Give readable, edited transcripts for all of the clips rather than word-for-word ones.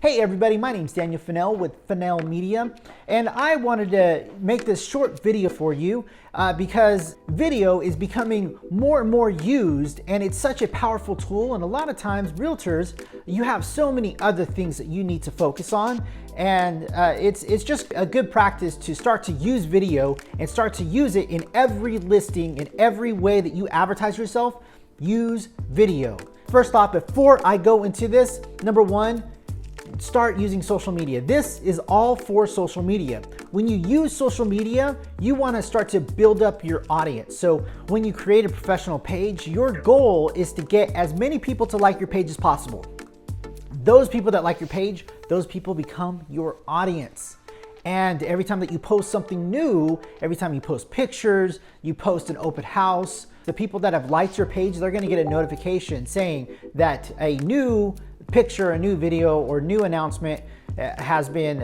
Hey everybody, my name's Daniel Fennell with Fennell Media, and I wanted to make this short video for you because video is becoming more and more used, and it's such a powerful tool. And a lot of times, realtors, you have so many other things that you need to focus on, and it's just a good practice to start to use video and start to use it in every listing, in every way that you advertise yourself. Use video. First off, before I go into this, number one, start using social media. This is all for social media. When you use social media, you want to start to build up your audience. So when you create a professional page, your goal is to get as many people to like your page as possible. Those people that like your page, those people become your audience. And every time that you post something new, every time you post pictures, you post an open house, the people that have liked your page, they're going to get a notification saying that a new picture, a new video, or new announcement has been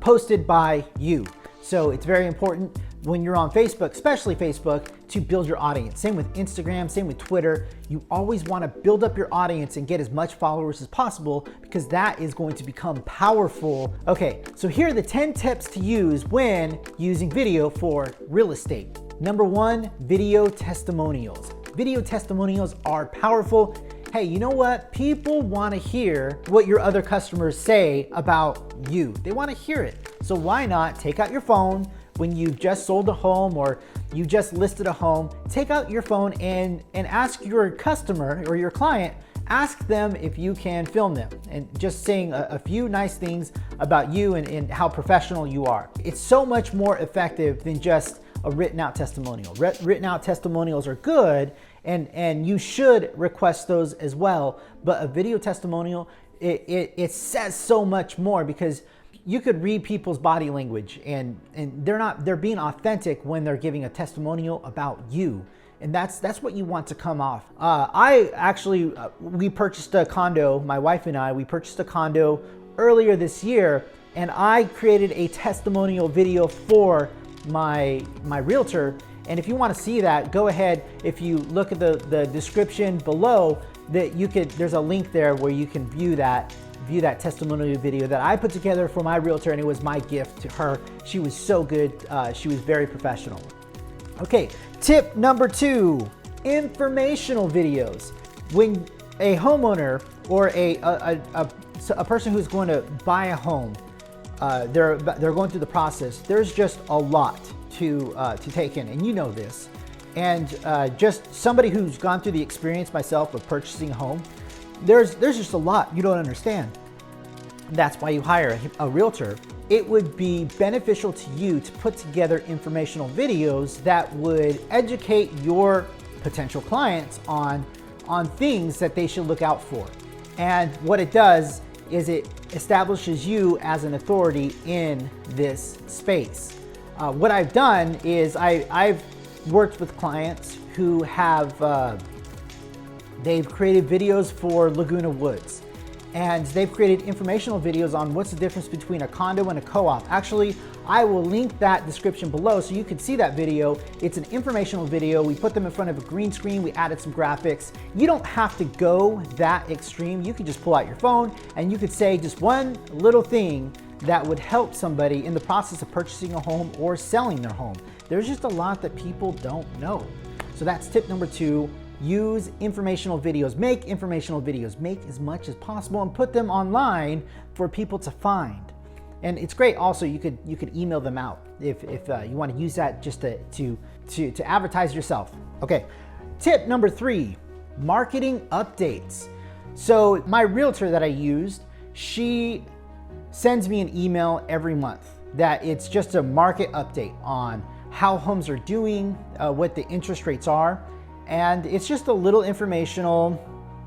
posted by you. So it's very important when you're on Facebook, especially Facebook, to build your audience. Same with Instagram, same with Twitter. You always want to build up your audience and get as much followers as possible, because that is going to become powerful. Okay, so here are the 10 tips to use when using video for real estate. Number one, video testimonials. Video testimonials are powerful. Hey, you know what? People want to hear what your other customers say about you. They want to hear it. So why not take out your phone when you've just sold a home or you just listed a home, take out your phone and ask your customer or your client, ask them if you can film them, and just saying a few nice things about you and how professional you are. It's so much more effective than just a written out testimonial. Written out testimonials are good, and you should request those as well. But a video testimonial, it says so much more, because you could read people's body language, and they're being authentic when they're giving a testimonial about you. And that's what you want to come off. We purchased a condo, my wife and I, we purchased a condo earlier this year, and I created a testimonial video for my realtor. And if you want to see that, go ahead. If you look at the description below, there's a link there where you can view that testimonial video that I put together for my realtor, and it was my gift to her. She was so good. She was very professional. Okay, tip number two, informational videos. When a homeowner or a person who's going to buy a home, they're going through the process, there's just a lot to take in, and you know this. And just somebody who's gone through the experience myself of purchasing a home, there's just a lot you don't understand. That's why you hire a realtor. It would be beneficial to you to put together informational videos that would educate your potential clients on things that they should look out for. And what it does is it establishes you as an authority in this space. What I've done is I've worked with clients who have they've created videos for Laguna Woods, and they've created informational videos on what's the difference between a condo and a co-op. Actually, I will link that description below so you can see that video. It's an informational video. We put them in front of a green screen. We added some graphics. You don't have to go that extreme. You could just pull out your phone and you could say just one little thing that would help somebody in the process of purchasing a home or selling their home. There's just a lot that people don't know. So that's tip number two. Use informational videos. Make informational videos. Make as much as possible and put them online for people to find. And it's great. Also, you could email them out if you want to use that just to advertise yourself. Okay. Tip number three, marketing updates. So my realtor that I used, she sends me an email every month that it's just a market update on how homes are doing, what the interest rates are. And it's just a little informational,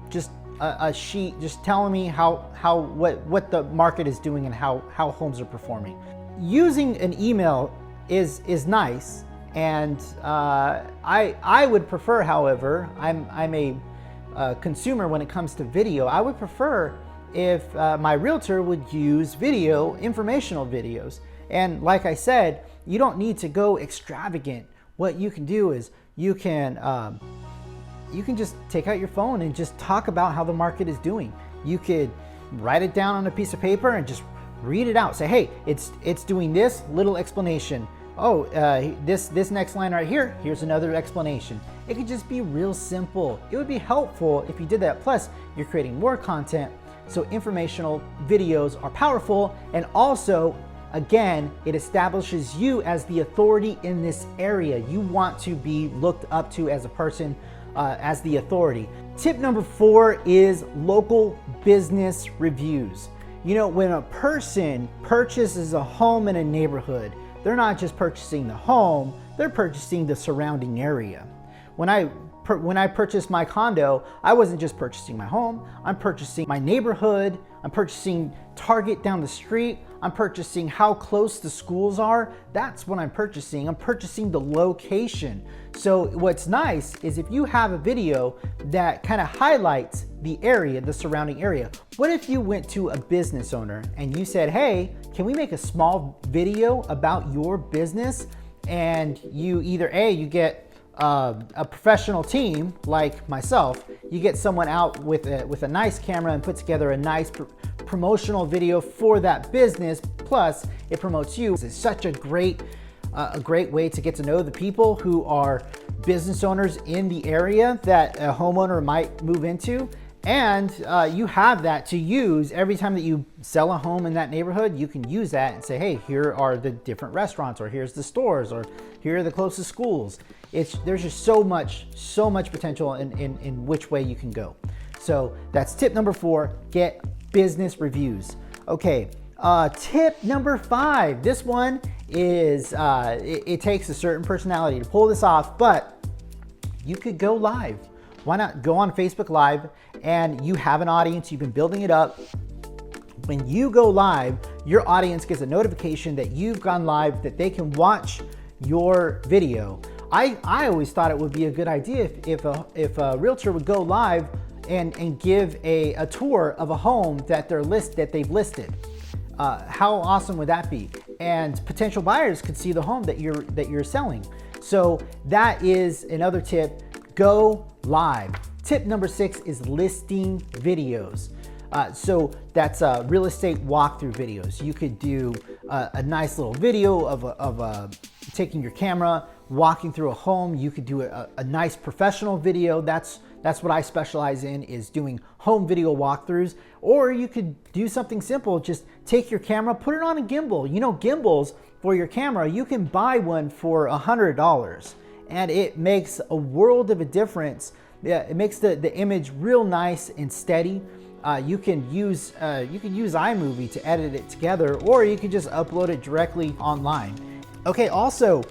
just a sheet just telling me what the market is doing and how homes are performing. Using an email is nice, and I would prefer, however, I'm a consumer when it comes to video. I would prefer if my realtor would use video, informational videos. And like I said, you don't need to go extravagant. What you can do is you can just take out your phone and just talk about how the market is doing. You could write it down on a piece of paper and just read it out. Say, hey, it's doing this, little explanation. Oh, this next line right here, here's another explanation. It could just be real simple. It would be helpful if you did that. Plus, you're creating more content. So informational videos are powerful, and also, again, it establishes you as the authority in this area. You want to be looked up to as a person, as the authority. Tip number 4 is local business reviews. You know, when a person purchases a home in a neighborhood, they're not just purchasing the home, they're purchasing the surrounding area. When I purchased my condo, I wasn't just purchasing my home, I'm purchasing my neighborhood, I'm purchasing Target down the street, I'm purchasing how close the schools are. That's what I'm purchasing. I'm purchasing the location. So what's nice is if you have a video that kind of highlights the area, the surrounding area. What if you went to a business owner and you said, hey, can we make a small video about your business? And you either you get a professional team like myself, you get someone out with a nice camera and put together a nice promotional video for that business, plus it promotes you. It's such a great way to get to know the people who are business owners in the area that a homeowner might move into. And you have that to use every time that you sell a home in that neighborhood. You can use that and say, hey, here are the different restaurants, or here's the stores, or here are the closest schools. There's just so much potential in which way you can go. So that's tip number 4, get business reviews. Okay, tip number 5. This one is, it takes a certain personality to pull this off, but you could go live. Why not go on Facebook Live, and you have an audience, you've been building it up. When you go live, your audience gets a notification that you've gone live, that they can watch your video. I always thought it would be a good idea if a realtor would go live and give a tour of a home that they've listed. How awesome would that be? And potential buyers could see the home that you're selling. So that is another tip. Go live. Tip number 6 is listing videos. So that's real estate walkthrough videos. You could do a nice little video of taking your camera, walking through a home. You could do a nice professional video. That's what I specialize in, is doing home video walkthroughs. Or you could do something simple. Just take your camera, put it on a gimbal. You know, gimbals for your camera, you can buy one for $100. And it makes a world of a difference. Yeah, it makes the image real nice and steady. You can use iMovie to edit it together, or you can just upload it directly online. Okay, also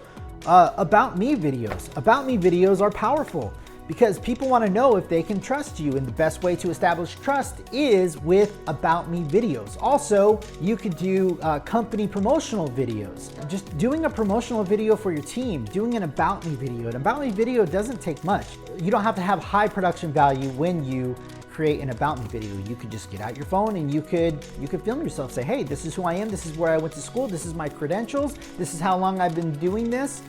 about me videos. About me videos are powerful because people want to know if they can trust you, and the best way to establish trust is with about me videos. Also, you could do company promotional videos. Just doing a promotional video for your team, doing an about me video. An about me video doesn't take much. You don't have to have high production value when you create an about me video. You could just get out your phone and you could film yourself. Say, hey, this is who I am, this is where I went to school, this is my credentials, this is how long I've been doing this.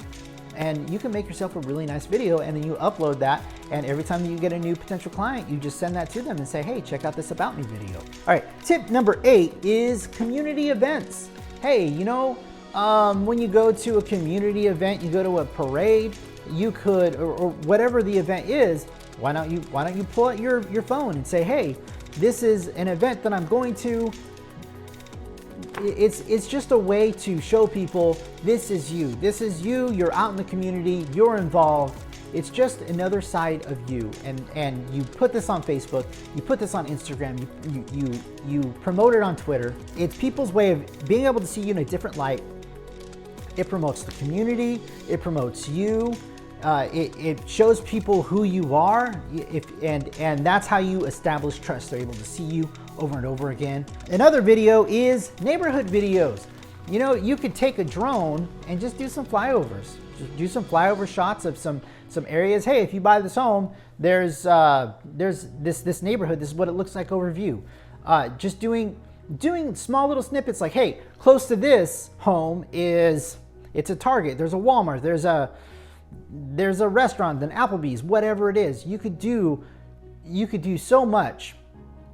And you can make yourself a really nice video, and then you upload that, and every time you get a new potential client, you just send that to them and say, hey, check out this about me video. All right, tip number 8 is community events. Hey, you know, when you go to a community event, you go to a parade, you could, or whatever the event is, why don't you pull out your phone and say, hey, this is an event that I'm going to. It's just a way to show people this is you, you're out in the community, you're involved. It's just another side of you, and you put this on Facebook, you put this on Instagram, you promote it on Twitter. It's people's way of being able to see you in a different light. It promotes the community, it promotes you, it shows people who you are, and that's how you establish trust. They're able to see you over and over again. Another video is neighborhood videos. You know, you could take a drone and just do some flyovers. Just do some flyover shots of some areas. Hey, if you buy this home, there's this neighborhood. This is what it looks like overview. Just doing small little snippets like, hey, close to this home it's a Target, there's a Walmart, there's a restaurant, an Applebee's, whatever it is. You could do so much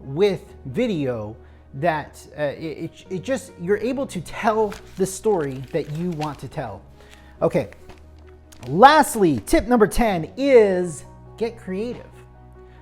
with video that it just, you're able to tell the story that you want to tell. Okay, lastly, tip number 10 is get creative.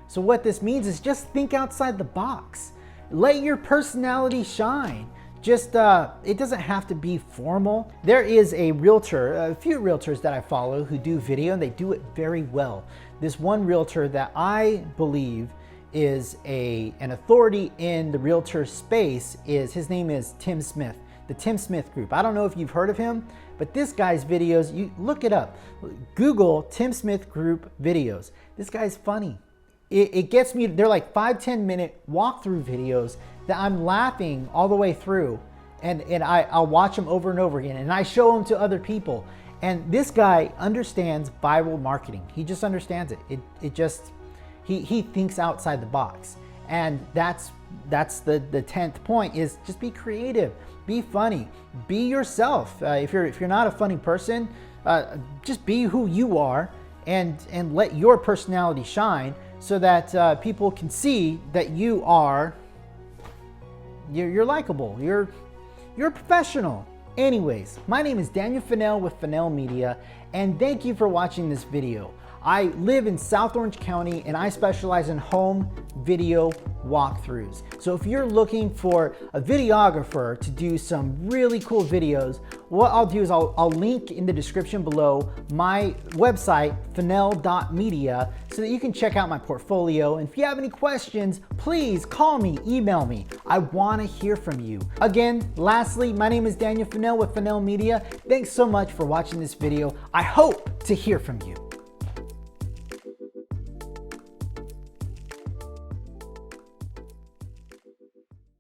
So what this means is just think outside the box. Let your personality shine. Just, it doesn't have to be formal. There is a realtor, a few realtors that I follow who do video, and they do it very well. This one realtor that I believe is an authority in the realtor space his name is Tim Smith, the Tim Smith Group. I don't know if you've heard of him, but this guy's videos, you look it up. Google Tim Smith Group videos. This guy's funny. It gets me, they're like 5-10 minute walkthrough videos that I'm laughing all the way through, and I'll watch them over and over again, and I show them to other people. And this guy understands viral marketing. He just understands it. He thinks outside the box. And that's the 10th point, is just be creative, be funny, be yourself. If you're not a funny person, just be who you are, and let your personality shine, so that people can see that you're likable, you're a professional. Anyways, my name is Daniel Fennell with Fennell Media, and thank you for watching this video. I live in South Orange County, and I specialize in home video walkthroughs. So if you're looking for a videographer to do some really cool videos, what I'll do is I'll link in the description below my website, fennell.media, so that you can check out my portfolio. And if you have any questions, please call me, email me. I want to hear from you. Again, lastly, my name is Daniel Fennell with Fennell Media. Thanks so much for watching this video. I hope to hear from you.